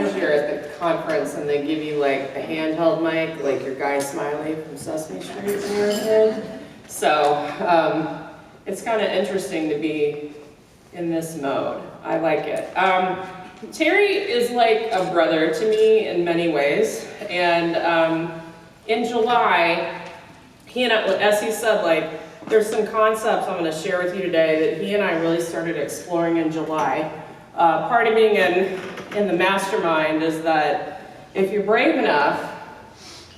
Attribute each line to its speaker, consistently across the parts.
Speaker 1: You're at the conference and they give you like a handheld mic, like your Guy Smiley from Sesame Street in your head. So it's kind of interesting to be in this mode. I like it. Terry is like a brother to me in many ways. And in July, he and I, as he said, like, there's some concepts I'm going to share with you today that he and I really started exploring in July. Part of being in the mastermind is that if you're brave enough,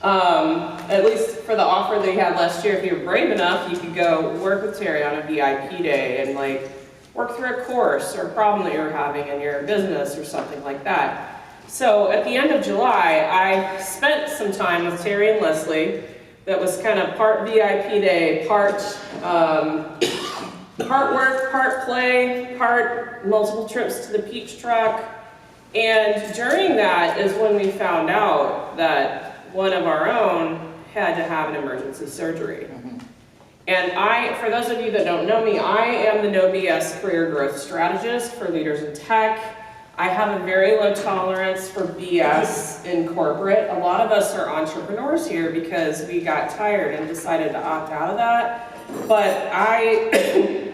Speaker 1: at least for the offer that he had last year, if you're brave enough, you could go work with Terry on a VIP day and like work through a course or a problem that you're having in your business or something like that. So at the end of July, I spent some time with Terry and Leslie that was kind of part VIP day, part work, part play, part multiple trips to the peach truck. And during that is when we found out that one of our own had to have an emergency surgery. And for those of you that don't know me, I am the No BS career growth strategist for leaders in tech. I have a very low tolerance for BS in corporate. A lot of us are entrepreneurs here because we got tired and decided to opt out of that. But I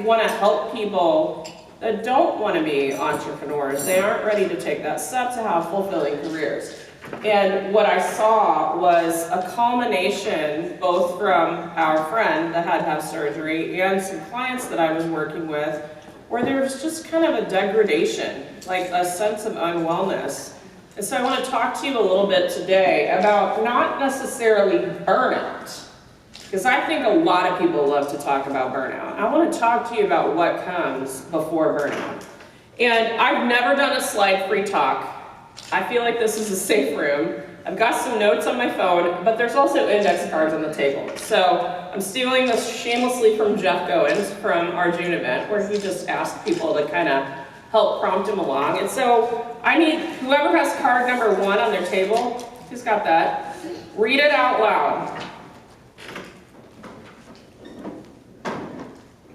Speaker 1: want to help people that don't want to be entrepreneurs. They aren't ready to take that step to have fulfilling careers. And what I saw was a culmination both from our friend that had to have surgery and some clients that I was working with, where there was just kind of a degradation, like a sense of unwellness. And so I want to talk to you a little bit today about not necessarily burnout, because I think a lot of people love to talk about burnout. I want to talk to you about what comes before burnout. And I've never done a slide-free talk. I feel like this is a safe room. I've got some notes on my phone, but there's also index cards on the table. So I'm stealing this shamelessly from Jeff Goins from our June event, where he just asked people to kind of help prompt him along. And so I need whoever has card number 1 on their table, who's got that, read it out loud.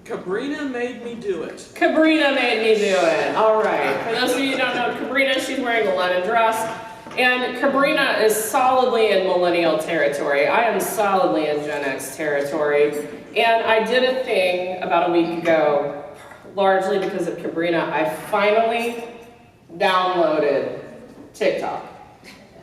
Speaker 2: Cabrina made me do it.
Speaker 1: Cabrina made me do it. All right. For those of you who don't know Cabrina, she's wearing a linen dress. And Cabrina is solidly in millennial territory. I am solidly in Gen X territory. And I did a thing about a week ago, largely because of Cabrina. I finally downloaded TikTok.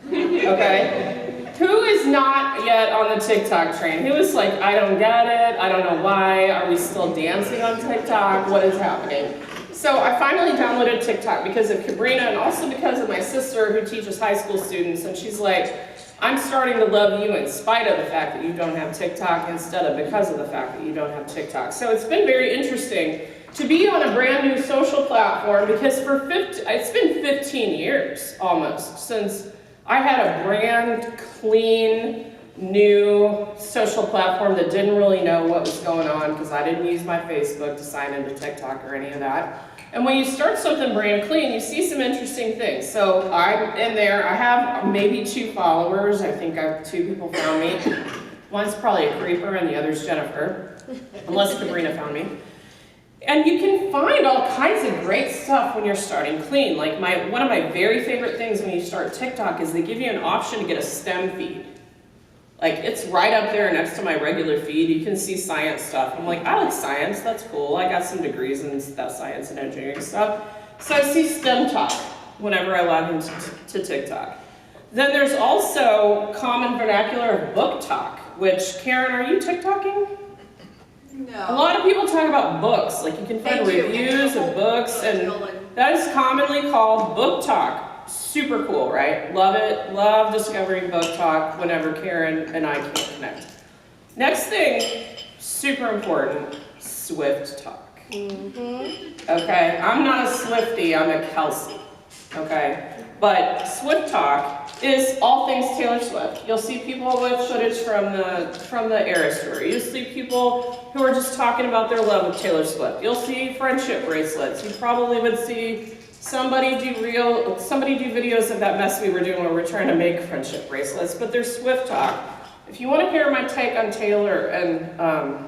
Speaker 1: Okay? Who is not yet on the TikTok train? Who is like, I don't get it, I don't know why, are we still dancing on TikTok, what is happening? So I finally downloaded TikTok because of Cabrina and also because of my sister who teaches high school students, and she's like, I'm starting to love you in spite of the fact that you don't have TikTok instead of because of the fact that you don't have TikTok. So it's been very interesting to be on a brand new social platform because it's been 15 years almost since I had a brand clean, new social platform that didn't really know what was going on because I didn't use my Facebook to sign into TikTok or any of that. And when you start something brand clean, you see some interesting things. So I'm in there, I have maybe 2 followers. I think 2 people found me. One's probably a creeper and the other's Jennifer, unless Cabrina found me. And you can find all kinds of great stuff when you're starting clean. Like one of my very favorite things when you start TikTok is they give you an option to get a STEM feed. Like it's right up there next to my regular feed. You can see science stuff. I'm like, I like science, that's cool. I got some degrees in that science and engineering stuff. So I see STEM talk whenever I log into TikTok. Then there's also common vernacular of book talk, which, Karen, are you TikToking?
Speaker 3: No.
Speaker 1: A lot of people talk about books, like you can find reviews of books, and that is commonly called book talk. Super cool, right? Love it. Love discovering book talk whenever Karen and I can't connect. Next thing, super important, Swift talk. Okay, I'm not a Swiftie, I'm a Kelsey. Okay, but Swift talk is all things Taylor Swift. You'll see people with footage from the Eras tour. You'll see people who are just talking about their love of Taylor Swift. You'll see friendship bracelets. You probably would see somebody do videos of that mess we were doing where we're trying to make friendship bracelets. But there's Swift talk. If you want to hear my take on Taylor and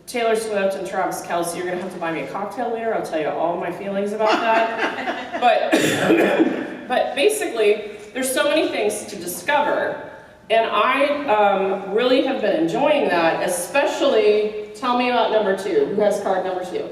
Speaker 1: Taylor Swift and Travis Kelce, you're gonna have to buy me a cocktail later. I'll tell you all my feelings about that. But basically, there's so many things to discover. And I really have been enjoying that, especially, tell me about number 2. Who has card number 2?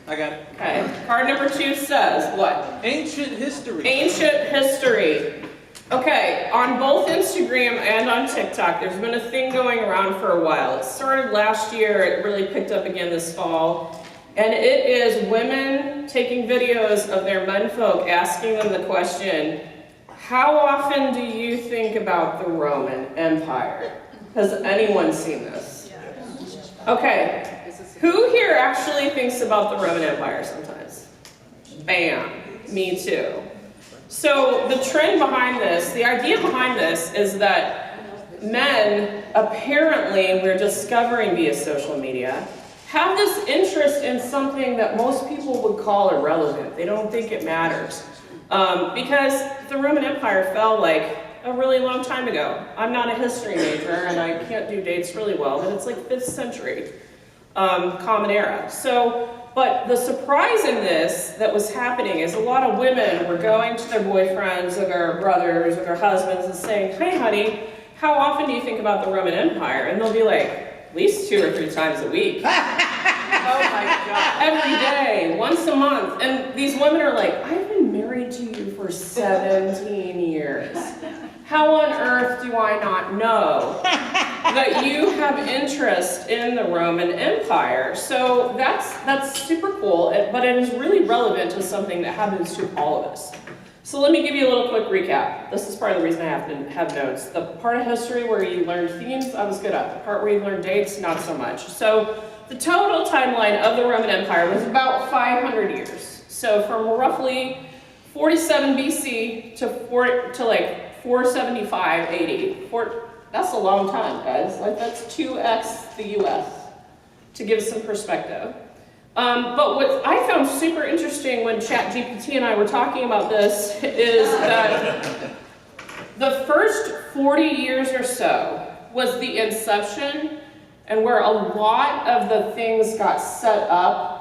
Speaker 2: I got it.
Speaker 1: Okay, card number 2 says what?
Speaker 2: Ancient history.
Speaker 1: Ancient history. Okay, on both Instagram and on TikTok, there's been a thing going around for a while. It started last year, it really picked up again this fall. And it is women taking videos of their menfolk asking them the question, how often do you think about the Roman Empire? Has anyone seen this? Okay, who here actually thinks about the Roman Empire sometimes? Bam, me too. So the trend behind this, the idea behind this is that men, apparently we're discovering via social media, have this interest in something that most people would call irrelevant. They don't think it matters. Because the Roman Empire fell like a really long time ago. I'm not a history major and I can't do dates really well, but it's like 5th century, Common Era. But the surprise in this that was happening is a lot of women were going to their boyfriends or their brothers or their husbands and saying, hey honey, how often do you think about the Roman Empire? And they'll be like, at least 2 or 3 times a week.
Speaker 2: Oh my God.
Speaker 1: Every day, once a month. And these women are like, I've been married to you for 17 years. How on earth do I not know that you have interest in the Roman Empire? So that's super cool, but it is really relevant to something that happens to all of us. So let me give you a little quick recap. This is part of the reason I have to have notes. The part of history where you learned themes, I was good at. The part where you learned dates, not so much. So the total timeline of the Roman Empire was about 500 years. So from roughly 47 BC to like 475 AD. That's a long time, guys. Like that's 2x the US, to give some perspective. But what I found super interesting when ChatGPT and I were talking about this is that the first 40 years or so was the inception and where a lot of the things got set up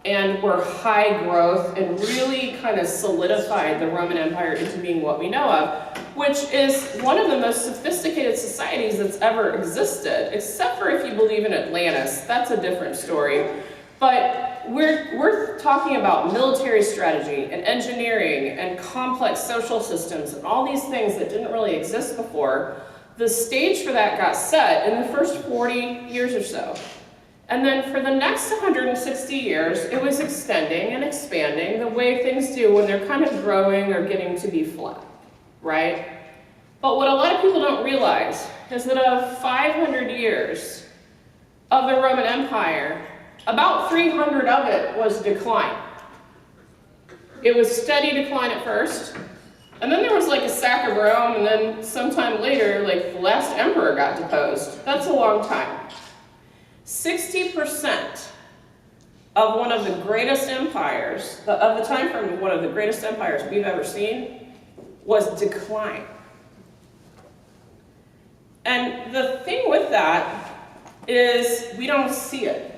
Speaker 1: and were high growth and really kind of solidified the Roman Empire into being what we know of, which is one of the most sophisticated societies that's ever existed, except for if you believe in Atlantis. That's a different story. But we're talking about military strategy and engineering and complex social systems and all these things that didn't really exist before. The stage for that got set in the first 40 years or so. And then for the next 160 years, it was extending and expanding the way things do when they're kind of growing or getting to be flat, right? But what a lot of people don't realize is that of 500 years of the Roman Empire, about 300 of it was decline. It was steady decline at first, and then there was like a sack of Rome, and then sometime later, like the last emperor got deposed. That's a long time. 60% of one of the greatest empires, of the time frame of one of the greatest empires we've ever seen, was decline. And the thing with that is we don't see it.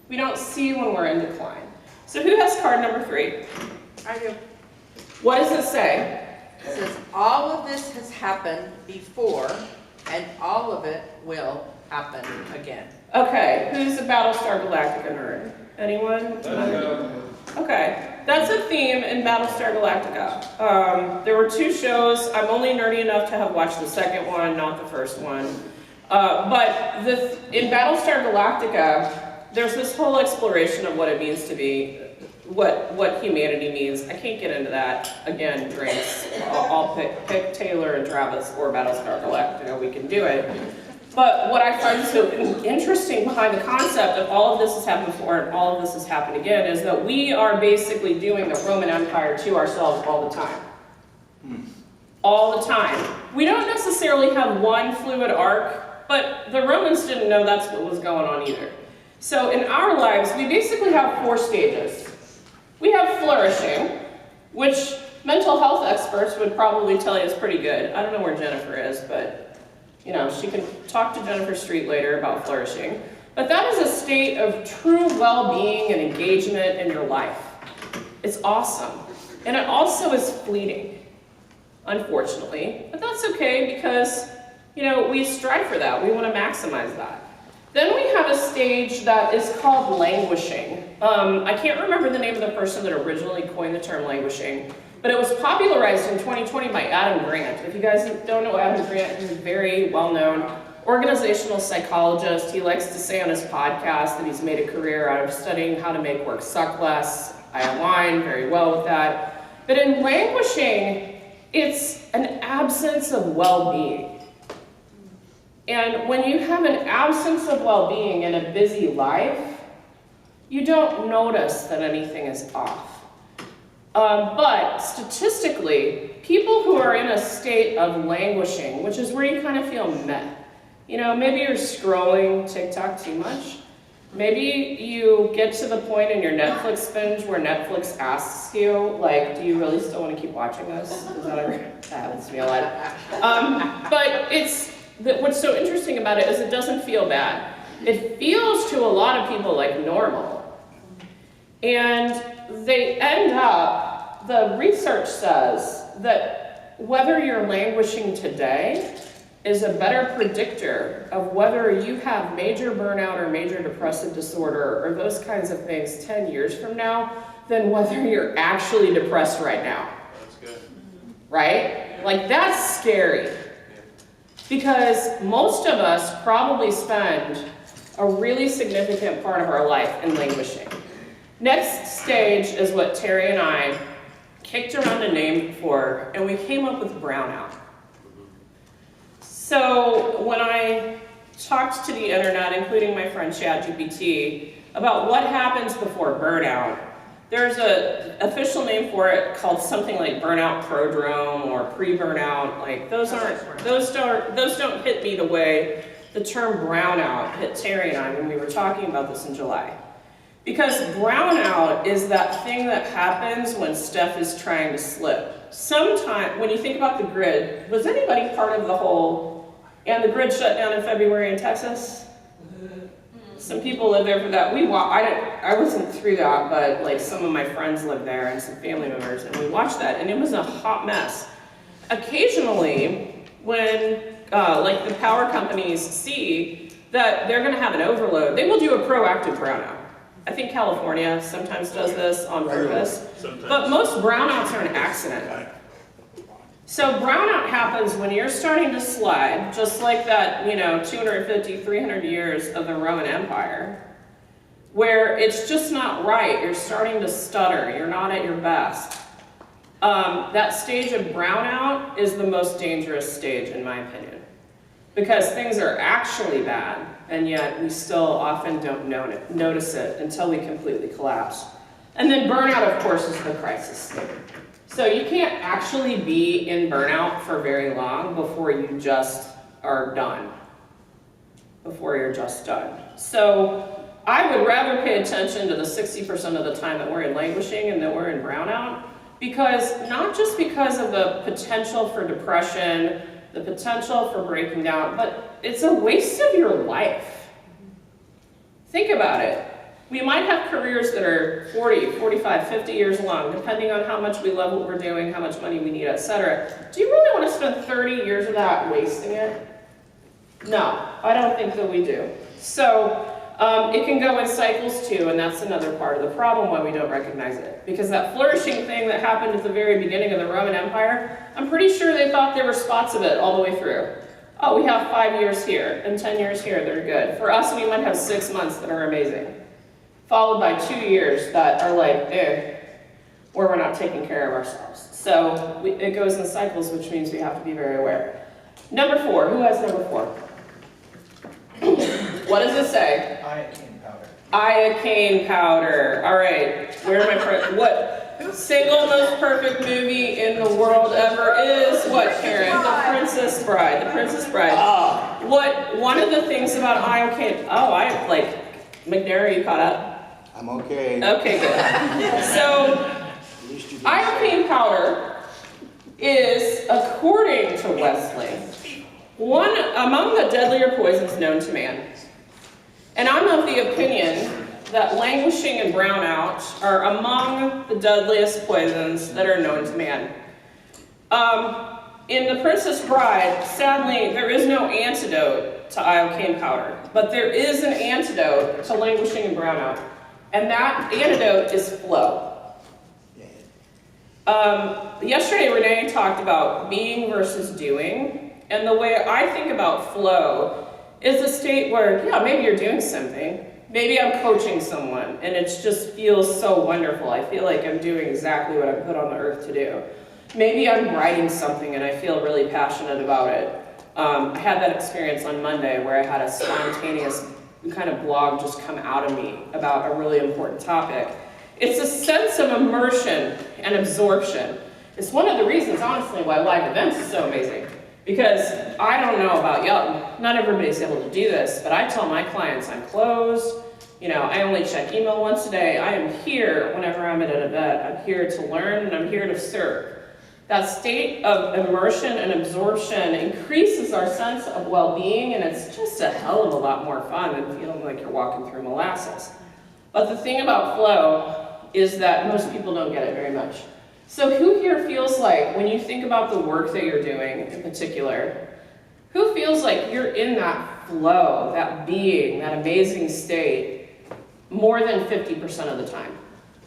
Speaker 1: We don't see when we're in decline. So who has card number 3?
Speaker 3: I do.
Speaker 1: What does it say?
Speaker 3: It says, all of this has happened before, and all of it will happen again.
Speaker 1: Okay, who's a Battlestar Galactica nerd? Anyone? Okay, that's a theme in Battlestar Galactica. There were 2 shows. I'm only nerdy enough to have watched the second one, not the first one. But in Battlestar Galactica, there's this whole exploration of what it means to be, what humanity means. I can't get into that. Again, drinks. I'll pick Taylor and Travis or Battlestar Galactica. We can do it. But what I find so interesting behind the concept of all of this has happened before and all of this has happened again is that we are basically doing the Roman Empire to ourselves all the time. All the time. We don't necessarily have one fluid arc, but the Romans didn't know that's what was going on either. So in our lives, we basically have 4 stages. We have flourishing, which mental health experts would probably tell you is pretty good. I don't know where Jennifer is, but You know, she can talk to Jennifer Street later about flourishing. But that is a state of true well-being and engagement in your life. It's awesome. And it also is fleeting, unfortunately. But that's okay because, you know, we strive for that. We want to maximize that. Then we have a stage that is called languishing. I can't remember the name of the person that originally coined the term languishing, but it was popularized in 2020 by Adam Grant. If you guys don't know Adam Grant, he's a very well-known organizational psychologist. He likes to say on his podcast that he's made a career out of studying how to make work suck less. I align very well with that. But in languishing, it's an absence of well-being. And when you have an absence of well-being in a busy life, you don't notice that anything is off. But statistically, people who are in a state of languishing, which is where you kind of feel meh. You know, maybe you're scrolling TikTok too much. Maybe you get to the point in your Netflix binge where Netflix asks you, like, do you really still want to keep watching this? Is that ever, that happens to me a lot. But what's so interesting about it is it doesn't feel bad. It feels to a lot of people like normal. And they end up, the research says that whether you're languishing today is a better predictor of whether you have major burnout or major depressive disorder or those kinds of things 10 years from now than whether you're actually depressed right now.
Speaker 4: That's good.
Speaker 1: Right? Like, that's scary. Because most of us probably spend a really significant part of our life in languishing. Next stage is what Terry and I kicked around a name for, and we came up with brownout. So when I talked to the internet, including my friend ChatGPT, about what happens before burnout, there's an official name for it called something like burnout prodrome or pre-burnout. Like those don't hit me the way the term brownout hit Terry and I when we were talking about this in July. Because brownout is that thing that happens when stuff is trying to slip. Sometime, when you think about the grid, was anybody part of the whole, and the grid shut down in February in Texas? Some people live there for that. I wasn't through that, but like some of my friends live there and some family members, and we watched that, and it was a hot mess. Occasionally, when like the power companies see that they're going to have an overload, they will do a proactive brownout. I think California sometimes does this on purpose, but most brownouts are an accident. So brownout happens when you're starting to slide, just like that, 250, 300 years of the Roman Empire, where it's just not right. You're starting to stutter. You're not at your best. That stage of brownout is the most dangerous stage, in my opinion, because things are actually bad, and yet we still often don't notice it until we completely collapse. And then burnout, of course, is the crisis state. So you can't actually be in burnout for very long before you just are done. Before you're just done. So I would rather pay attention to the 60% of the time that we're in languishing and that we're in brownout, because not just because of the potential for depression, the potential for breaking down, but it's a waste of your life. Think about it. We might have careers that are 40, 45, 50 years long, depending on how much we love what we're doing, how much money we need, etc. Do you really want to spend 30 years of that wasting it? No, I don't think that we do. So it can go in cycles too, and that's another part of the problem why we don't recognize it. Because that flourishing thing that happened at the very beginning of the Roman Empire, I'm pretty sure they thought there were spots of it all the way through. Oh, we have 5 years here and 10 years here that are good. For us, we might have 6 months that are amazing, followed by 2 years that are like, where we're not taking care of ourselves. So it goes in cycles, which means we have to be very aware. Number 4, who has number 4? What does it say?
Speaker 4: Iocane powder.
Speaker 1: Iocane powder. All right, where am I? What single most perfect movie in the world ever is what, Karen? The Princess Bride. The Princess Bride. One of the things about iocane? McNair, you caught up?
Speaker 5: I'm okay.
Speaker 1: Okay, good. So, iocane powder is, according to Wesley, One among the deadlier poisons known to man. And I'm of the opinion that languishing and brownout are among the deadliest poisons that are known to man. In The Princess Bride, sadly, there is no antidote to iocane powder, but there is an antidote to languishing and brownout, and that antidote is flow. Yesterday, Renee talked about being versus doing, and the way I think about flow is a state where, yeah, maybe you're doing something. Maybe I'm coaching someone, and it just feels so wonderful. I feel like I'm doing exactly what I'm put on the earth to do. Maybe I'm writing something, and I feel really passionate about it. I had that experience on Monday where I had a spontaneous kind of blog just come out of me about a really important topic. It's a sense of immersion and absorption. It's one of the reasons, honestly, why live events is so amazing. Because I don't know about y'all, not everybody's able to do this, but I tell my clients I'm closed. You know, I only check email once a day. I am here whenever I'm at an event. I'm here to learn and I'm here to serve. That state of immersion and absorption increases our sense of well-being, and it's just a hell of a lot more fun than feeling like you're walking through molasses. But the thing about flow is that most people don't get it very much. So who here feels like, when you think about the work that you're doing in particular, who feels like you're in that flow, that being, that amazing state, more than 50% of the time?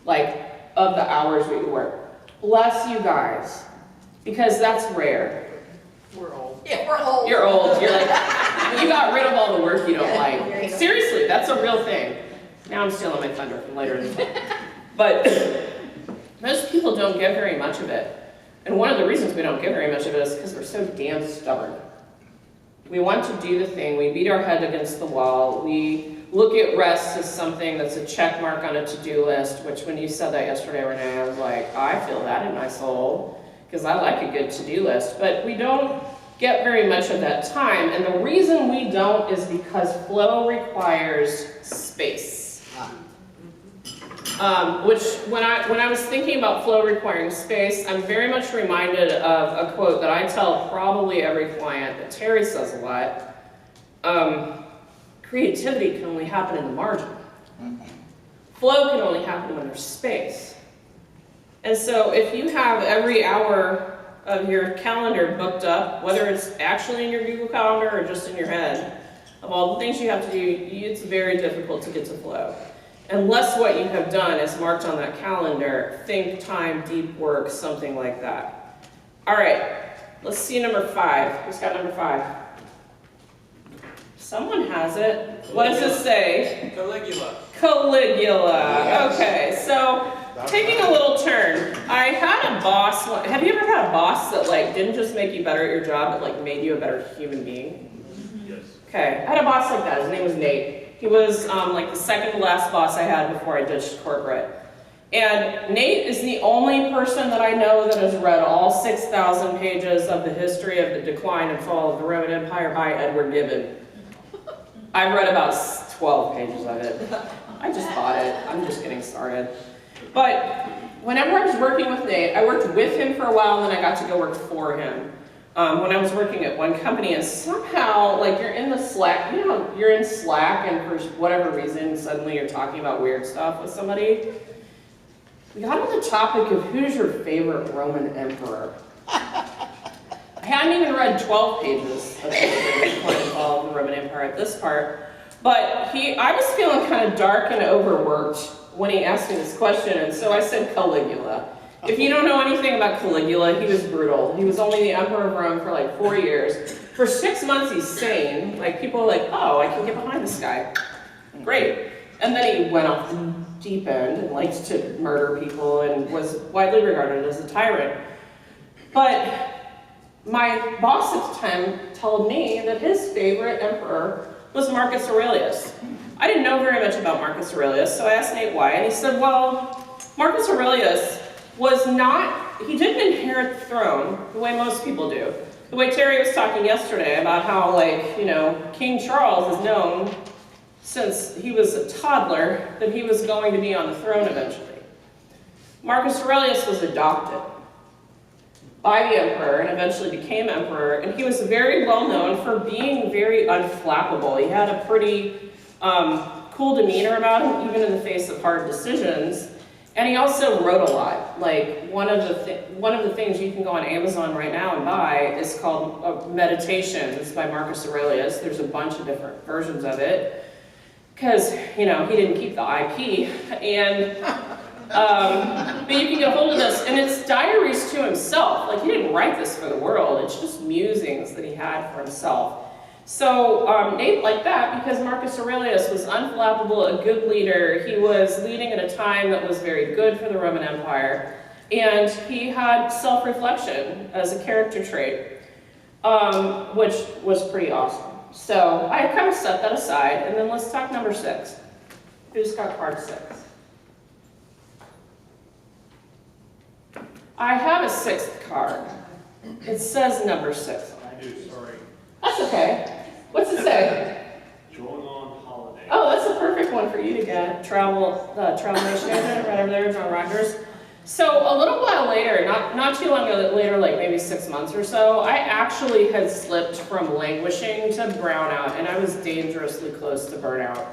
Speaker 1: Like, of the hours that you work. Bless you guys, because that's rare.
Speaker 2: We're old.
Speaker 3: Yeah, we're old.
Speaker 1: You're old, you're like, you got rid of all the work you don't like. Seriously, that's a real thing. Now I'm stealing my thunder from later in the talk. But most people don't get very much of it. And one of the reasons we don't get very much of it is because we're so damn stubborn. We want to do the thing, we beat our head against the wall, we look at rest as something that's a check mark on a to-do list, which when you said that yesterday, Renee, I was like, I feel that in my soul, because I like a good to-do list. But we don't get very much of that time, and the reason we don't is because flow requires space. Which, when I was thinking about flow requiring space, I'm very much reminded of a quote that I tell probably every client that Terry says a lot. Creativity can only happen in the margin. Flow can only happen when there's space. And so if you have every hour of your calendar booked up, whether it's actually in your Google Calendar or just in your head, of all the things you have to do, it's very difficult to get to flow. Unless what you have done is marked on that calendar, think time, deep work, something like that. All right, let's see number 5. Who's got number 5? Someone has it. What does it say?
Speaker 2: Caligula.
Speaker 1: Caligula. Okay, so taking a little turn. I had a boss. Have you ever had a boss that like didn't just make you better at your job, but like made you a better human being?
Speaker 2: Yes.
Speaker 1: Okay, I had a boss like that. His name was Nate. He was like the second to last boss I had before I ditched corporate. And Nate is the only person that I know that has read all 6,000 pages of the history of the decline and fall of the Roman Empire by Edward Gibbon. I've read about 12 pages of it. I just bought it. I'm just getting started. But whenever I was working with Nate, I worked with him for a while and then I got to go work for him. When I was working at one company, and somehow, like, you're in the Slack, you know, you're in Slack, and for whatever reason, suddenly you're talking about weird stuff with somebody. We got on the topic of who's your favorite Roman emperor. I hadn't even read 12 pages of the fall of the Roman Empire at this part, but I was feeling kind of dark and overworked when he asked me this question, and so I said Caligula. If you don't know anything about Caligula, he was brutal. He was only the emperor of Rome for like 4 years. For 6 months, he's sane. Like, people are like, oh, I can get behind this guy. Great. And then he went off the deep end and liked to murder people and was widely regarded as a tyrant. But my boss at the time told me that his favorite emperor was Marcus Aurelius. I didn't know very much about Marcus Aurelius, so I asked Nate why, and he said, well, Marcus Aurelius he didn't inherit the throne the way most people do. The way Terry was talking yesterday about how, like, you know, King Charles is known since he was a toddler that he was going to be on the throne eventually. Marcus Aurelius was adopted. by the emperor and eventually became emperor. And he was very well known for being very unflappable. He had a pretty cool demeanor about him, even in the face of hard decisions. And he also wrote a lot. Like one of the things you can go on Amazon right now and buy is called Meditations by Marcus Aurelius. There's a bunch of different versions of it because, you know, he didn't keep the IP. And but you can get a hold of this, and it's diaries to himself. Like, he didn't write this for the world. It's just musings that he had for himself. So Nate liked that because Marcus Aurelius was unflappable, a good leader. He was leading at a time that was very good for the Roman Empire, and he had self-reflection as a character trait, which was pretty awesome. So I kind of set that aside, and then let's talk number 6. Who's got card 6? I have a 6th card. It says number 6.
Speaker 4: I do, sorry.
Speaker 1: That's okay. What's it say?
Speaker 4: Going on holiday.
Speaker 1: Oh, that's a perfect one for you to get. Travel Nation agent right over there, John Rogers. So a little while later, not too long later, like maybe 6 months or so, I actually had slipped from languishing to brownout, and I was dangerously close to burnout.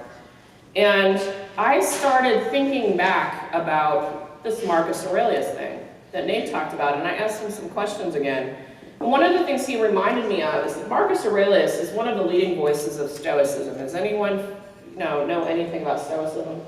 Speaker 1: And I started thinking back about this Marcus Aurelius thing that Nate talked about, and I asked him some questions again. And one of the things he reminded me of is that Marcus Aurelius is one of the leading voices of Stoicism. Does anyone know anything about Stoicism?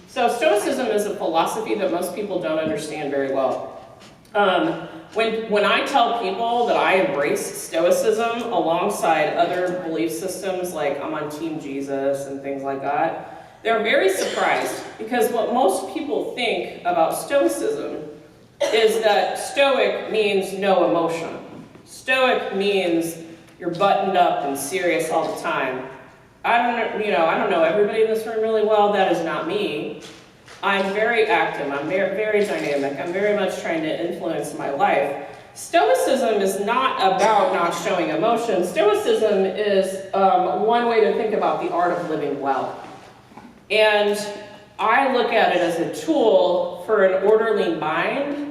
Speaker 1: So Stoicism is a philosophy that most people don't understand very well. When I tell people that I embrace Stoicism alongside other belief systems, like I'm on Team Jesus and things like that, they're very surprised because what most people think about Stoicism is that Stoic means no emotion. Stoic means you're buttoned up and serious all the time. I don't know everybody in this room really well. That is not me. I'm very active. I'm very dynamic. I'm very much trying to influence my life. Stoicism is not about not showing emotion. Stoicism is one way to think about the art of living well. And I look at it as a tool for an orderly mind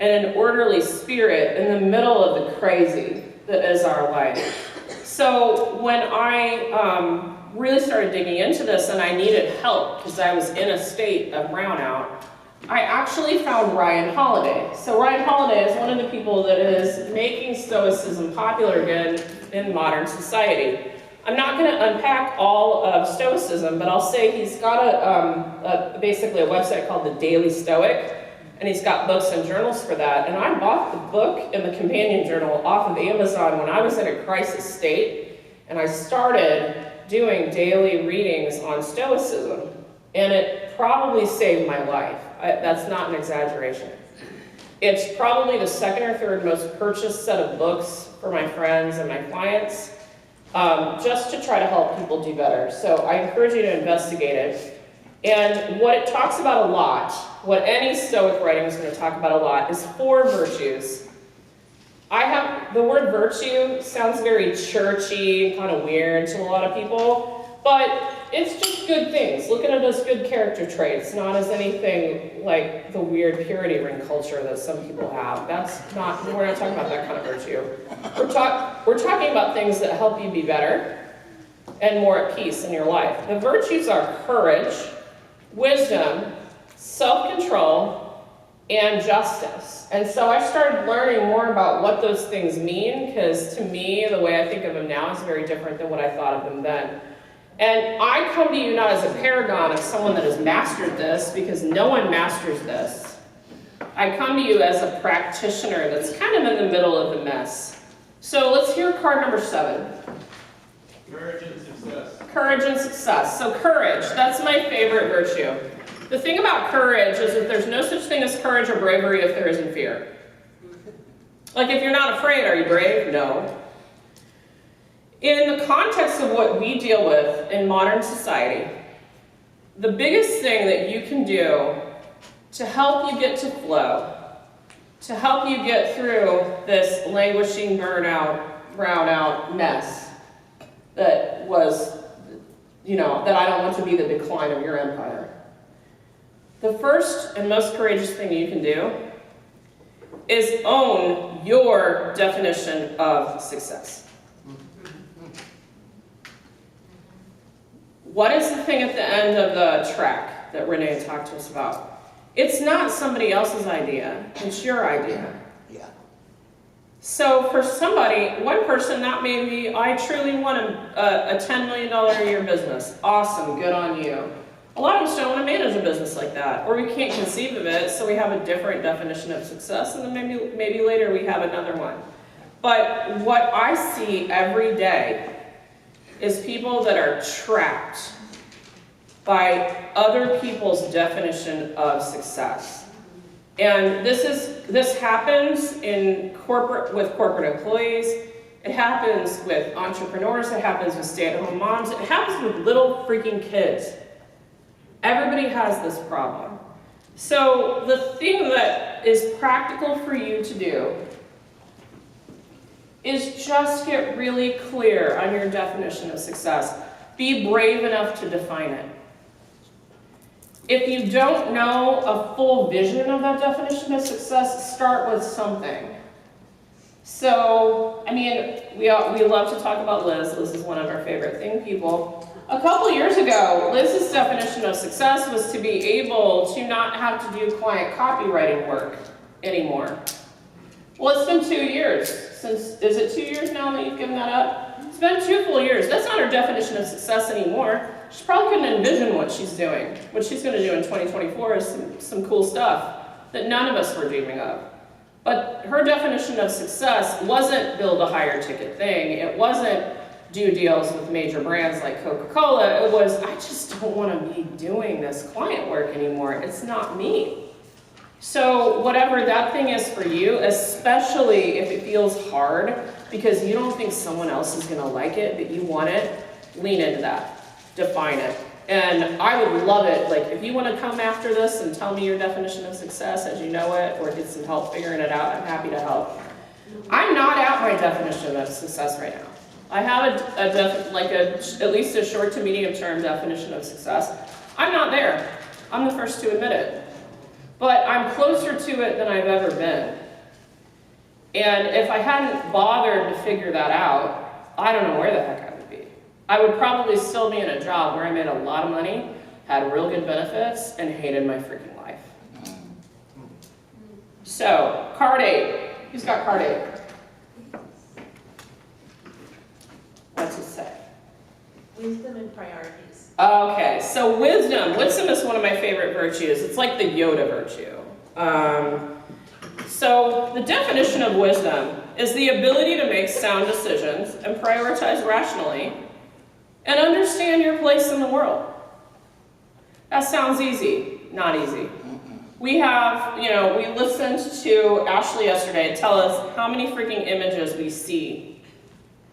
Speaker 1: and an orderly spirit in the middle of the crazy that is our life. So when I really started digging into this and I needed help because I was in a state of brownout, I actually found Ryan Holiday. So Ryan Holiday is one of the people that is making Stoicism popular again in modern society. I'm not going to unpack all of Stoicism, but I'll say he's got basically a website called The Daily Stoic, and he's got books and journals for that. And I bought the book and the companion journal off of Amazon when I was in a crisis state, and I started doing daily readings on Stoicism, and it probably saved my life. That's not an exaggeration. It's probably the 2nd or 3rd most purchased set of books for my friends and my clients, just to try to help people do better. So I encourage you to investigate it. And what it talks about a lot, what any Stoic writing is going to talk about a lot, is 4 virtues. The word virtue sounds very churchy, kind of weird to a lot of people, but it's just good things. Look at it as good character traits, not as anything like the weird purity ring culture that some people have. We're not talking about that kind of virtue. We're talking about things that help you be better and more at peace in your life. The virtues are courage, wisdom, self-control, and justice. And so I started learning more about what those things mean, because to me, the way I think of them now is very different than what I thought of them then. And I come to you not as a paragon of someone that has mastered this, because no one masters this. I come to you as a practitioner that's kind of in the middle of the mess. So let's hear card number 7.
Speaker 4: Courage and success.
Speaker 1: Courage and success. So courage, that's my favorite virtue. The thing about courage is that there's no such thing as courage or bravery if there isn't fear. Like, if you're not afraid, are you brave? No. In the context of what we deal with in modern society, the biggest thing that you can do to help you get to flow, to help you get through this languishing, burnout, brownout mess that was, that I don't want to be the decline of your empire. The first and most courageous thing you can do is own your definition of success. What is the thing at the end of the track that Renee talked to us about? It's not somebody else's idea, it's your idea.
Speaker 5: Yeah.
Speaker 1: So for somebody, one person, that may be, I truly want a $10 million a year business. Awesome, good on you. A lot of us don't want to manage a business like that, or we can't conceive of it, so we have a different definition of success, and then maybe later we have another one. But what I see every day is people that are trapped by other people's definition of success. And this happens in with corporate employees, it happens with entrepreneurs, it happens with stay-at-home moms, it happens with little freaking kids. Everybody has this problem. So the thing that is practical for you to do is just get really clear on your definition of success. Be brave enough to define it. If you don't know a full vision of that definition of success, start with something. So, I mean, we love to talk about Liz. Liz is one of our favorite thing people. A couple years ago, Liz's definition of success was to be able to not have to do client copywriting work anymore. Well, it's been 2 years since, is it 2 years now that you've given that up? It's been 2 full years. That's not her definition of success anymore. She probably couldn't envision what she's doing. What she's going to do in 2024 is some cool stuff that none of us were dreaming of. But her definition of success wasn't build a higher ticket thing. It wasn't do deals with major brands like Coca-Cola. It was, I just don't want to be doing this client work anymore. It's not me. So whatever that thing is for you, especially if it feels hard because you don't think someone else is going to like it, but you want it, lean into that. Define it. And I would love it, like if you want to come after this and tell me your definition of success as you know it, or get some help figuring it out, I'm happy to help. I'm not at my definition of success right now. I have at least a short to medium term definition of success. I'm not there. I'm the first to admit it. But I'm closer to it than I've ever been. And if I hadn't bothered to figure that out, I don't know where the heck I would be. I would probably still be in a job where I made a lot of money, had real good benefits, and hated my freaking life. So, card 8. Who's got card 8? What's it say?
Speaker 6: Wisdom and priorities.
Speaker 1: Okay, so wisdom. Wisdom is one of my favorite virtues. It's like the Yoda virtue. So the definition of wisdom is the ability to make sound decisions and prioritize rationally and understand your place in the world. That sounds easy. Not easy. We have, we listened to Ashley yesterday tell us how many freaking images we see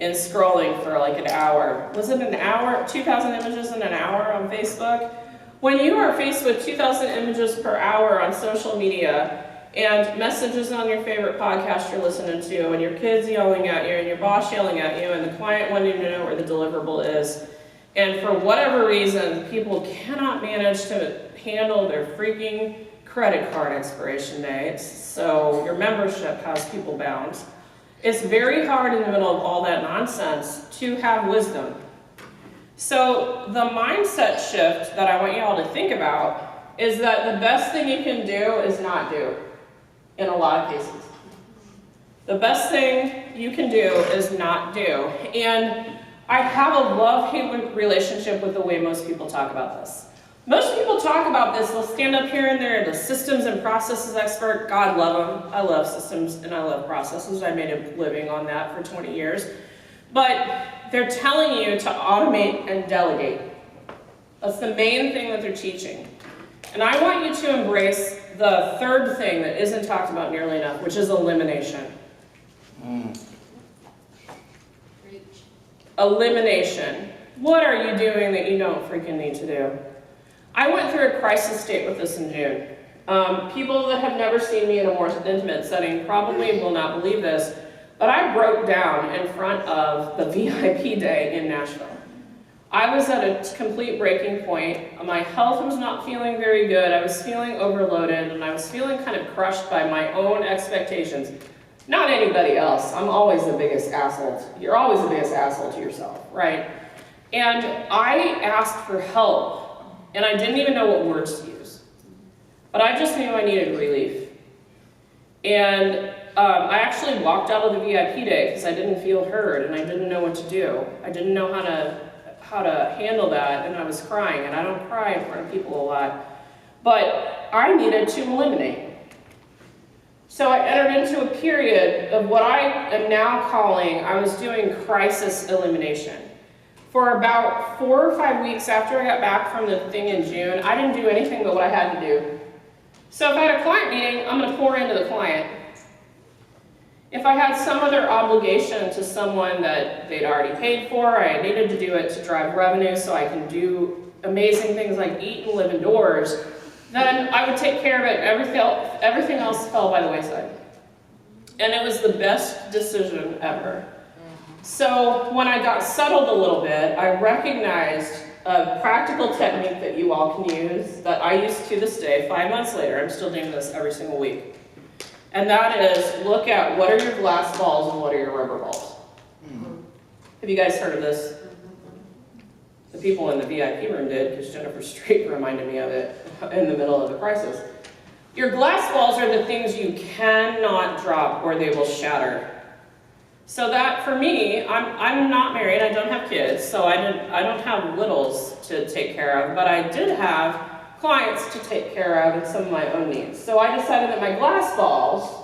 Speaker 1: in scrolling for like an hour. Was it an hour? 2,000 images in an hour on Facebook? When you are faced with 2,000 images per hour on social media and messages on your favorite podcast you're listening to and your kids yelling at you and your boss yelling at you and the client wanting to know where the deliverable is, and for whatever reason, people cannot manage to handle their freaking credit card expiration dates, so your membership has people bound. It's very hard in the middle of all that nonsense to have wisdom. So the mindset shift that I want you all to think about is that the best thing you can do is not do, in a lot of cases. The best thing you can do is not do. And I have a love-hate relationship with the way most people talk about this. Most people talk about this, they'll stand up here and they're the systems and processes expert. God love them. I love systems and I love processes. I made a living on that for 20 years. But they're telling you to automate and delegate. That's the main thing that they're teaching. And I want you to embrace the third thing that isn't talked about nearly enough, which is elimination. Elimination. What are you doing that you don't freaking need to do? I went through a crisis state with this in June. People that have never seen me in a more intimate setting probably will not believe this, but I broke down in front of the VIP day in Nashville. I was at a complete breaking point. My health was not feeling very good. I was feeling overloaded, and I was feeling kind of crushed by my own expectations. Not anybody else. I'm always the biggest asshole. You're always the biggest asshole to yourself, right? And I asked for help, and I didn't even know what words to use. But I just knew I needed relief. And I actually walked out of the VIP day because I didn't feel heard, and I didn't know what to do. I didn't know how to handle that, and I was crying, and I don't cry in front of people a lot. But I needed to eliminate. So I entered into a period of what I am now calling, I was doing crisis elimination. For about 4 or 5 weeks after I got back from the thing in June, I didn't do anything but what I had to do. So if I had a client meeting, I'm going to pour into the client. If I had some other obligation to someone that they'd already paid for, I needed to do it to drive revenue so I can do amazing things like eat and live indoors, then I would take care of it. Everything else fell by the wayside. And it was the best decision ever. So when I got settled a little bit, I recognized a practical technique that you all can use, that I use to this day. 5 months later, I'm still doing this every single week. And that is, look at what are your glass balls and what are your rubber balls. Have you guys heard of this? The people in the VIP room did, because Jennifer Street reminded me of it in the middle of the crisis. Your glass balls are the things you cannot drop or they will shatter. So that, for me, I'm not married, I don't have kids, so I don't have littles to take care of, but I did have clients to take care of and some of my own needs. So I decided that my glass balls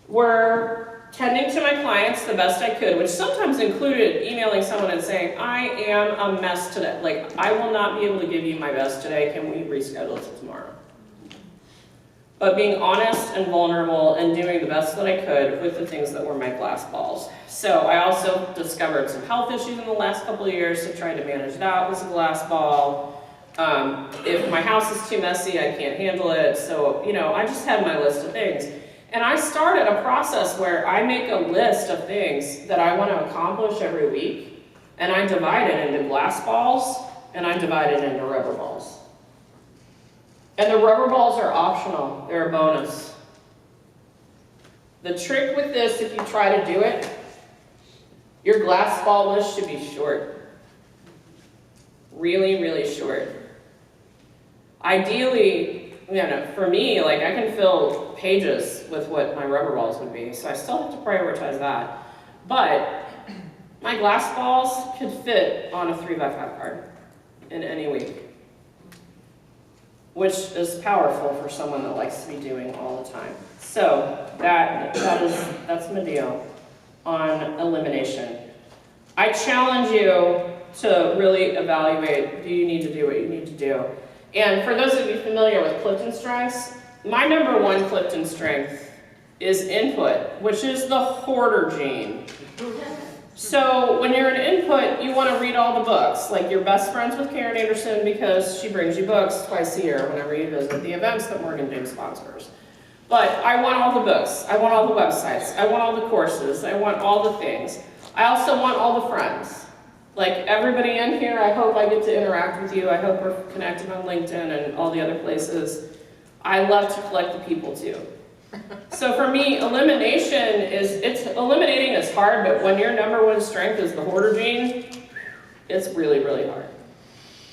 Speaker 1: were tending to my clients the best I could, which sometimes included emailing someone and saying, I am a mess today. Like, I will not be able to give you my best today. Can we reschedule to tomorrow? But being honest and vulnerable and doing the best that I could with the things that were my glass balls. So I also discovered some health issues in the last couple of years, so trying to manage that was a glass ball. If my house is too messy, I can't handle it. So, I just had my list of things. And I started a process where I make a list of things that I want to accomplish every week, and I divide it into glass balls, and I divide it into rubber balls. And the rubber balls are optional, they're a bonus. The trick with this, if you try to do it, your glass ball list should be short. Really, really short. Ideally, for me, I can fill pages with what my rubber balls would be, so I still have to prioritize that. But my glass balls could fit on a 3x5 card in any week, which is powerful for someone that likes to be doing all the time. So that's my deal on elimination. I challenge you to really evaluate, do you need to do what you need to do? And for those of you familiar with Clifton strengths, my number one Clifton strength is input, which is the hoarder gene. So when you're an input, you want to read all the books. Like, you're best friends with Karen Anderson because she brings you books twice a year whenever you visit the events that Morgan James sponsors. But I want all the books, I want all the websites, I want all the courses, I want all the things. I also want all the friends. Like, everybody in here, I hope I get to interact with you. I hope we're connected on LinkedIn and all the other places. I love to collect the people too. So for me, eliminating is hard, but when your number one strength is the hoarder gene, it's really, really hard.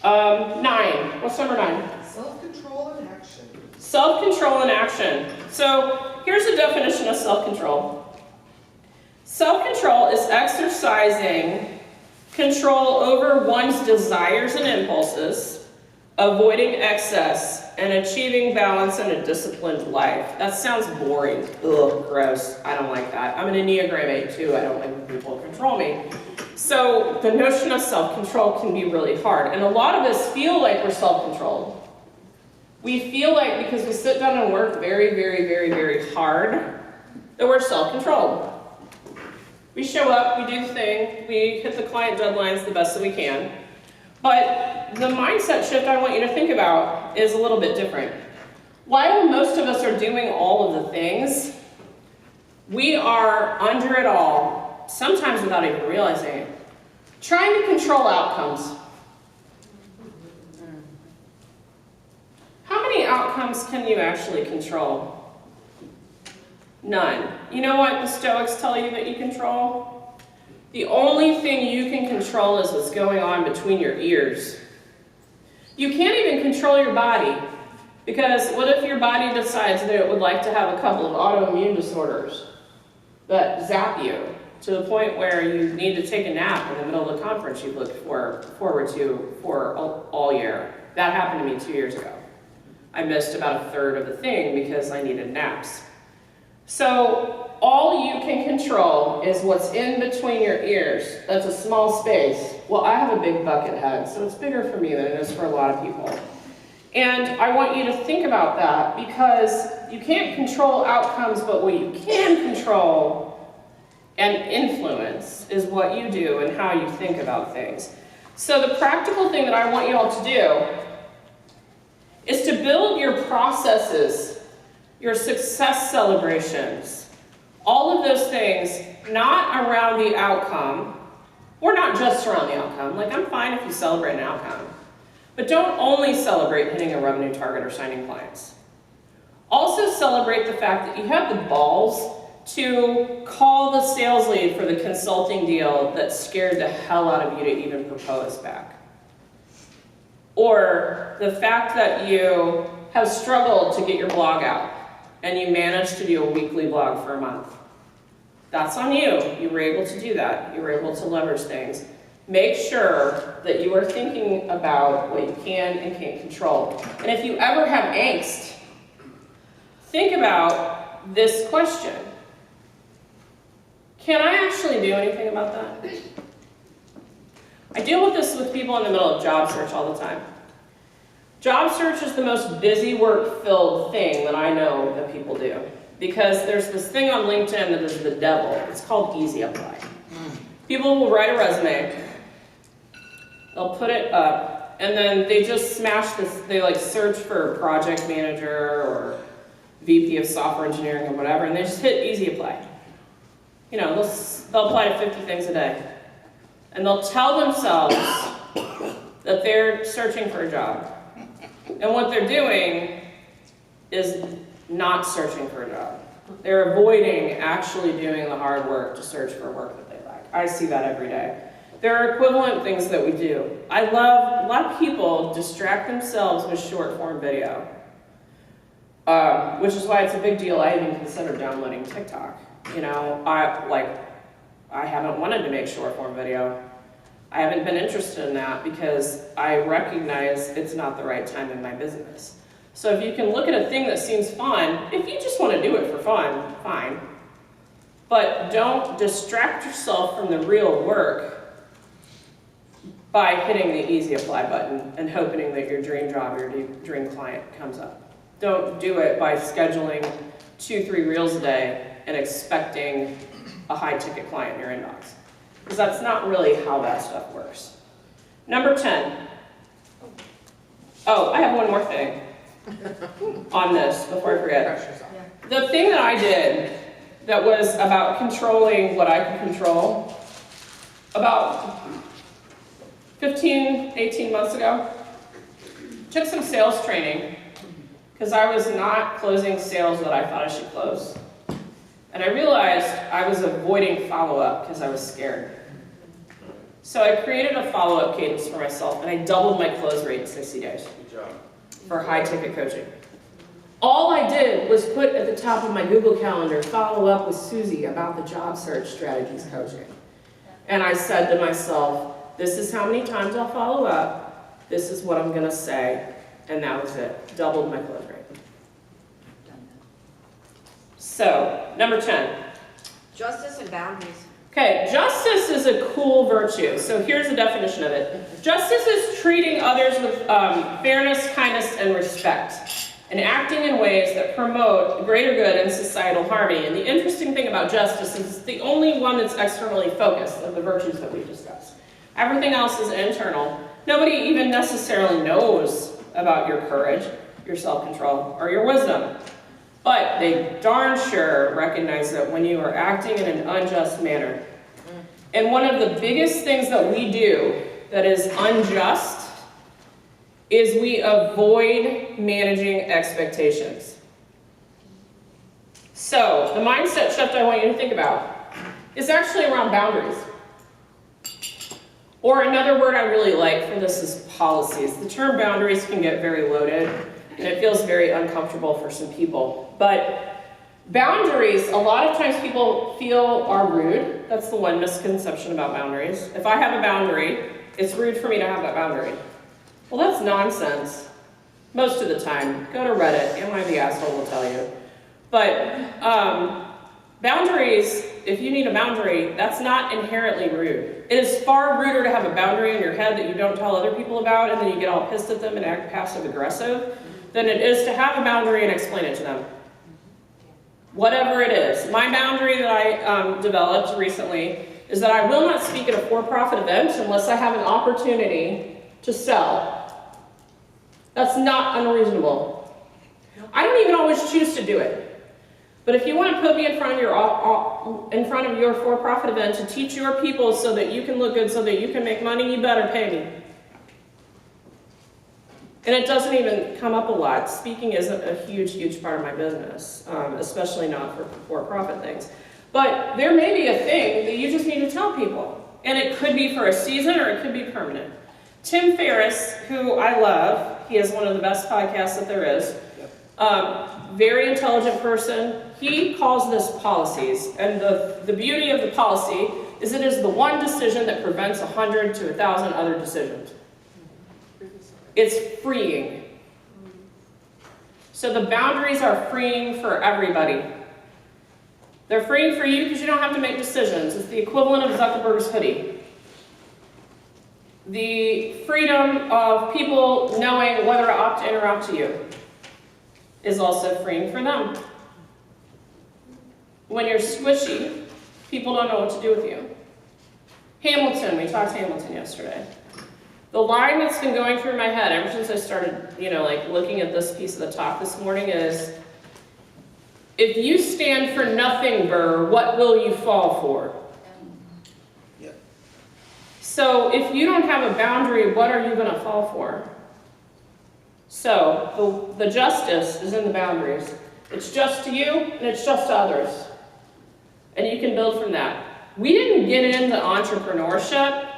Speaker 1: 9, what's number 9?
Speaker 5: Self-control and action.
Speaker 1: Self-control and action. So here's a definition of self-control. Self-control is exercising control over one's desires and impulses, avoiding excess, and achieving balance in a disciplined life. That sounds boring. Ugh, gross. I don't like that. I'm an Enneagram 8 too. I don't like when people control me. So the notion of self-control can be really hard. And a lot of us feel like we're self-controlled. We feel like, because we sit down and work very, very, very, very hard, that we're self-controlled. We show up, we do the thing, we hit the client deadlines the best that we can. But the mindset shift I want you to think about is a little bit different. While most of us are doing all of the things, we are under it all, sometimes without even realizing it, trying to control outcomes. outcomes can you actually control? None. You know what the Stoics tell you that you control? The only thing you can control is what's going on between your ears. You can't even control your body, because what if your body decides that it would like to have a couple of autoimmune disorders that zap you to the point where you need to take a nap in the middle of the conference you've looked forward to for all year? That happened to me 2 years ago. I missed about a third of the thing because I needed naps. So all you can control is what's in between your ears. That's a small space. Well, I have a big bucket head, so it's bigger for me than it is for a lot of people. And I want you to think about that, because you can't control outcomes, but what you can control and influence is what you do and how you think about things. So the practical thing that I want you all to do is to build your processes, your success celebrations, all of those things, not around the outcome, or not just around the outcome. Like, I'm fine if you celebrate an outcome, but don't only celebrate hitting a revenue target or signing clients. Also celebrate the fact that you have the balls to call the sales lead for the consulting deal that scared the hell out of you to even propose back. Or the fact that you have struggled to get your blog out and you managed to do a weekly blog for a month. That's on you. You were able to do that. You were able to leverage things. Make sure that you are thinking about what you can and can't control. And if you ever have angst, think about this question. Can I actually do anything about that? I deal with this with people in the middle of job search all the time. Job search is the most busy work-filled thing that I know that people do, because there's this thing on LinkedIn that is the devil. It's called easy apply. People will write a resume, they'll put it up, and then they just smash this. They like search for project manager or VP of software engineering or whatever, and they just hit easy apply. You know, they'll apply to 50 things a day, and they'll tell themselves that they're searching for a job. And what they're doing is not searching for a job. They're avoiding actually doing the hard work to search for work that they like. I see that every day. There are equivalent things that we do. A lot of people distract themselves with short form video, which is why it's a big deal. I even considered downloading TikTok. You know, I haven't wanted to make short form video. I haven't been interested in that because I recognize it's not the right time in my business. So if you can look at a thing that seems fun, if you just want to do it for fun, fine. But don't distract yourself from the real work by hitting the easy apply button and hoping that your dream job or your dream client comes up. Don't do it by scheduling 2-3 reels a day and expecting a high ticket client in your inbox, because that's not really how that stuff works. Number 10. Oh, I have one more thing on this before I forget. The thing that I did that was about controlling what I could control, about 15, 18 months ago, took some sales training because I was not closing sales that I thought I should close. And I realized I was avoiding follow-up because I was scared. So I created a follow-up cadence for myself, and I doubled my close rate in 60 days for high-ticket coaching. All I did was put at the top of my Google Calendar, follow up with Susie about the job search strategies coaching. And I said to myself, this is how many times I'll follow up, this is what I'm going to say, and that was it. Doubled my close rate. So, number 10.
Speaker 7: Justice and boundaries.
Speaker 1: Okay, justice is a cool virtue. So here's the definition of it. Justice is treating others with fairness, kindness, and respect, and acting in ways that promote greater good and societal harmony. And the interesting thing about justice is it's the only one that's externally focused of the virtues that we've discussed. Everything else is internal. Nobody even necessarily knows about your courage, your self-control, or your wisdom. But they darn sure recognize that when you are acting in an unjust manner. And one of the biggest things that we do that is unjust is we avoid managing expectations. So the mindset shift I want you to think about is actually around boundaries. Or another word I really like for this is policies. The term boundaries can get very loaded, and it feels very uncomfortable for some people. But boundaries, a lot of times people feel are rude. That's the one misconception about boundaries. If I have a boundary, it's rude for me to have that boundary. Well, that's nonsense. Most of the time. Go to Reddit, Am I the Asshole will tell you. But boundaries, if you need a boundary, that's not inherently rude. It is far ruder to have a boundary in your head that you don't tell other people about and then you get all pissed at them and act passive aggressive than it is to have a boundary and explain it to them. Whatever it is. My boundary that I developed recently is that I will not speak at a for-profit event unless I have an opportunity to sell. That's not unreasonable. I don't even always choose to do it. But if you want to put me in front of your for-profit event to teach your people so that you can look good, so that you can make money, you better pay me. And it doesn't even come up a lot. Speaking isn't a huge part of my business, especially not for for-profit things. But there may be a thing that you just need to tell people. And it could be for a season or it could be permanent. Tim Ferriss, who I love, he has one of the best podcasts that there is, very intelligent person. He calls this policies, and the beauty of the policy is it is the one decision that prevents 100 to 1,000 other decisions. It's freeing. So the boundaries are freeing for everybody. They're freeing for you because you don't have to make decisions. It's the equivalent of Zuckerberg's hoodie. The freedom of people knowing whether to opt in or opt to you is also freeing for them. When you're squishy, people don't know what to do with you. Hamilton, we talked Hamilton yesterday. The line that's been going through my head ever since I started, looking at this piece of the talk this morning is, if you stand for nothing, Burr, what will you fall for?
Speaker 2: Yep.
Speaker 1: So if you don't have a boundary, what are you going to fall for? So the justice is in the boundaries. It's just to you and it's just to others. And you can build from that. We didn't get into entrepreneurship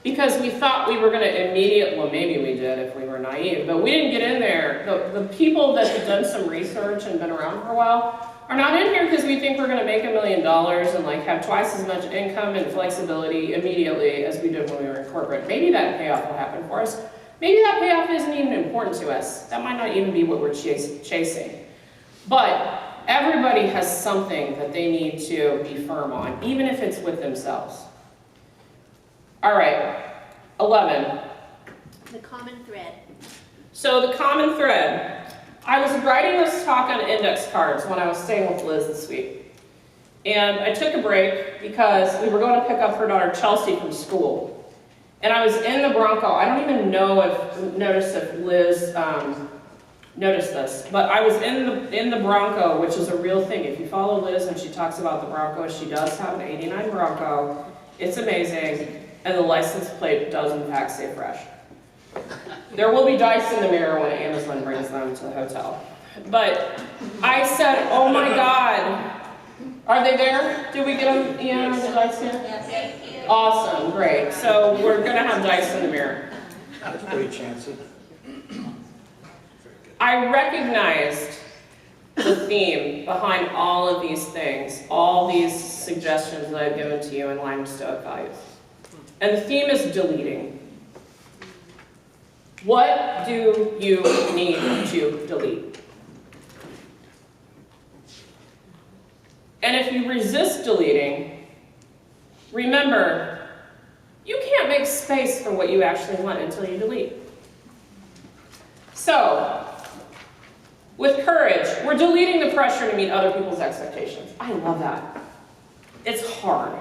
Speaker 1: because we thought we were going to well, maybe we did if we were naive, but we didn't get in there. The people that have done some research and been around for a while are not in here because we think we're going to make $1 million and have twice as much income and flexibility immediately as we did when we were in corporate. Maybe that payoff will happen for us. Maybe that payoff isn't even important to us. That might not even be what we're chasing. But everybody has something that they need to be firm on, even if it's with themselves. All right, 11.
Speaker 7: The common thread.
Speaker 1: So the common thread. I was writing this talk on index cards when I was staying with Liz this week. And I took a break because we were going to pick up her daughter Chelsea from school. And I was in the Bronco. I don't even know if Liz noticed this, but I was in the Bronco, which is a real thing. If you follow Liz and she talks about the Bronco, she does have an '89 Bronco. It's amazing. And the license plate does in fact say fresh. There will be dice in the mirror when Amazon brings them to the hotel. But I said, oh my God. Are they there? Did we get them, Ian, the dice here?
Speaker 6: Yes.
Speaker 1: Awesome, great. So we're gonna have dice in the mirror.
Speaker 2: That's pretty chancy.
Speaker 1: I recognized the theme behind all of these things, all these suggestions that I've given to you in line with Stoic values. And the theme is deleting. What do you need to delete? And if you resist deleting, remember, you can't make space for what you actually want until you delete. So, with courage, we're deleting the pressure to meet other people's expectations. I love that. It's hard.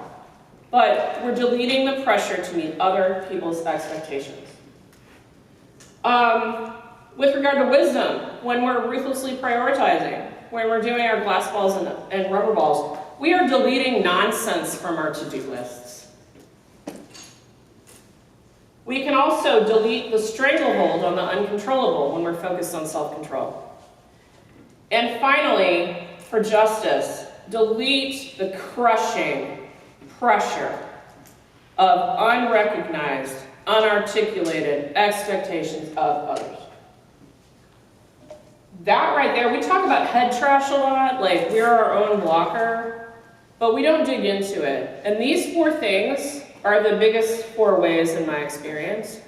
Speaker 1: But we're deleting the pressure to meet other people's expectations. With regard to wisdom, when we're ruthlessly prioritizing, when we're doing our glass balls and rubber balls, we are deleting nonsense from our to-do lists. We can also delete the stranglehold on the uncontrollable when we're focused on self-control. And finally, for justice, delete the crushing pressure of unrecognized, unarticulated expectations of others. That right there, we talk about head trash a lot, like we're our own blocker, but we don't dig into it. And these 4 things are the biggest 4 ways in my experience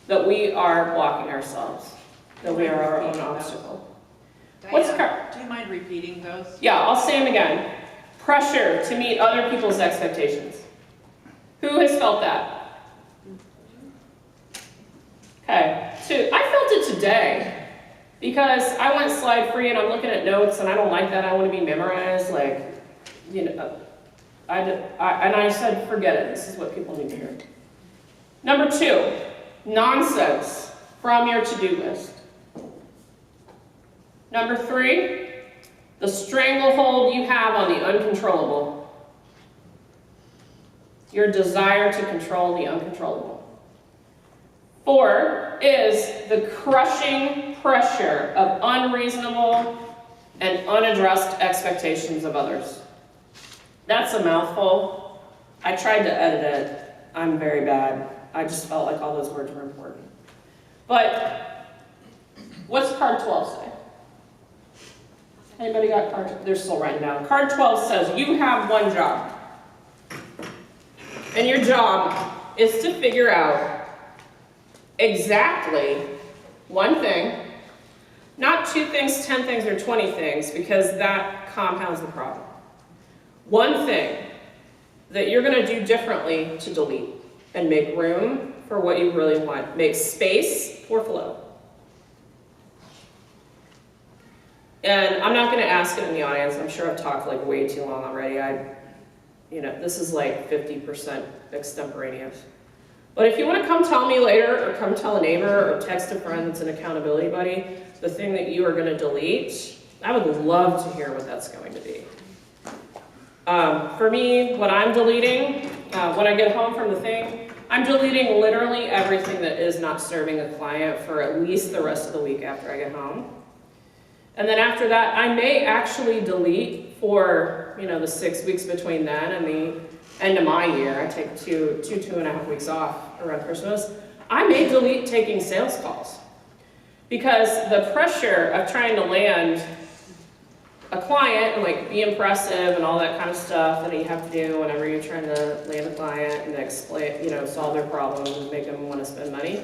Speaker 1: that we are blocking ourselves, that we are our own obstacle. What's
Speaker 3: Diana, do you mind repeating those?
Speaker 1: Yeah, I'll say them again. Pressure to meet other people's expectations. Who has felt that? Okay, 2, I felt it today. Because I went slide free and I'm looking at notes and I don't like that. I want to be memorized, like, you know, and I said, forget it. This is what people need to hear. Number 2, nonsense from your to-do list. Number 3, the stranglehold you have on the uncontrollable. Your desire to control the uncontrollable. 4 is the crushing pressure of unreasonable and unaddressed expectations of others. That's a mouthful. I tried to edit it. I'm very bad. I just felt like all those words were important. But what's card 12 say? Anybody got card? They're still writing down. Card 12 says you have one job. And your job is to figure out exactly one thing, not 2 things, 10 things, or 20 things, because that compounds the problem. One thing that you're going to do differently to delete and make room for what you really want. Make space for flow. And I'm not going to ask it in the audience. I'm sure I've talked like way too long already. This is like 50% extemporaneous. But if you want to come tell me later, or come tell a neighbor, or text a friend that's an accountability buddy, the thing that you are going to delete, I would love to hear what that's going to be. For me, what I'm deleting, when I get home from the thing, I'm deleting literally everything that is not serving a client for at least the rest of the week after I get home. And then after that, I may actually delete for, the 6 weeks between then and the end of my year. I take two and a half weeks off around Christmas. I may delete taking sales calls because the pressure of trying to land a client and like be impressive and all that kind of stuff that you have to do whenever you're trying to land a client and explain, solve their problems and make them want to spend money.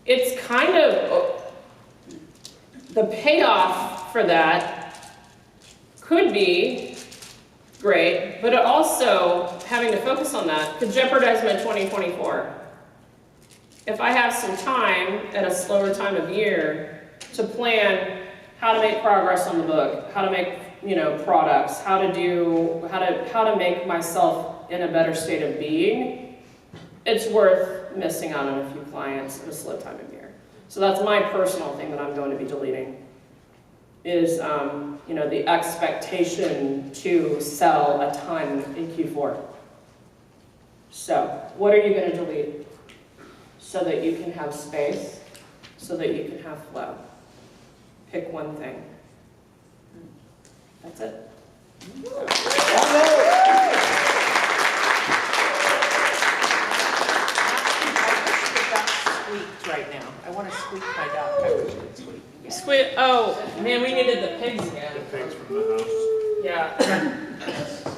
Speaker 1: It's kind of, the payoff for that could be great, but it also, having to focus on that, could jeopardize my 2024. If I have some time at a slower time of year to plan how to make progress on the book, how to make, products, how to make myself in a better state of being, it's worth missing out on a few clients at a slow time of year. So that's my personal thing that I'm going to be deleting is, the expectation to sell a ton in Q4. So what are you going to delete so that you can have space, so that you can have flow? Pick one thing. That's it.
Speaker 3: Squeaked right now. I want to squeak my duck. I wish it squeaked.
Speaker 1: Oh, man, we needed the pigs again.
Speaker 4: The pigs from the house.
Speaker 1: Yeah.